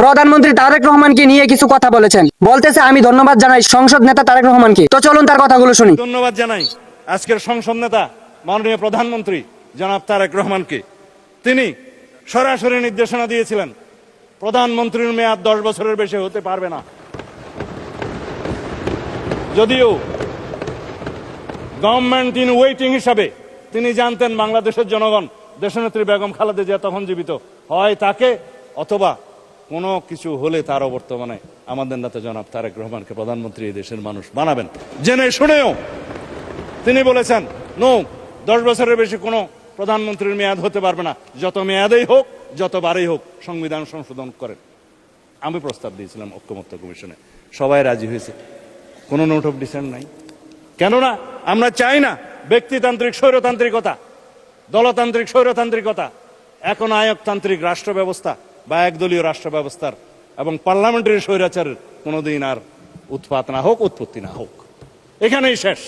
প্রধানমন্ত্রী তারেক রহমানকে নিয়ে কিছু কথা বলেছেন। বলতেছে, আমি ধন্যবাদ জানাই সংসদ নেতা তারেক রহমানকে। তো চলুন তার কথাগুলো শুনি। ধন্যবাদ জানাই আজকের সংসদ নেতা মাননীয় প্রধানমন্ত্রী জনাব তারেক রহমানকে। তিনি সরাসরি নির্দেশনা দিয়েছিলেন প্রধানমন্ত্রীর মেয়াদ 10 বছরের বেশি হতে পারবে না। যদিও গভর্নমেন্ট ইন ওয়েটিং হিসাবে তিনি জানতেন বাংলাদেশের জনগণ দেশনেত্রী বেগম খালেদা জিয়া তখন জীবিত, হয় তাকে অথবা কোনো কিছু হলে তারও বর্তমানে আমাদের নেতা জনাব তারেক রহমানকে প্রধানমন্ত্রী এই দেশের মানুষ বানাবেন। জেনে শুনেও তিনি বলেছেন, নো, 10 বছরের বেশি কোনো প্রধানমন্ত্রীর মেয়াদ হতে পারবে না, যত মেয়াদেই হোক, যতবারই হোক সংবিধান সংশোধন করেন। আমি প্রস্তাব দিয়েছিলাম ঐক্যমত্য কমিশনে, সবাই রাজি হয়েছে, কোনো নোট অফ ডিসেন্ট নাই। কেননা আমরা চাই না ব্যক্তিতান্ত্রিক স্বৈরতান্ত্রিকতা, দলতান্ত্রিক স্বৈরতান্ত্রিকতা, এখন আয়কতান্ত্রিক রাষ্ট্র ব্যবস্থা বা একদলীয় রাষ্ট্র ব্যবস্থার এবং পার্লামেন্টারি স্বৈরাচারের কোনোদিন আর উৎপাত না হোক, উৎপত্তি না হোক। এখানেই শেষ।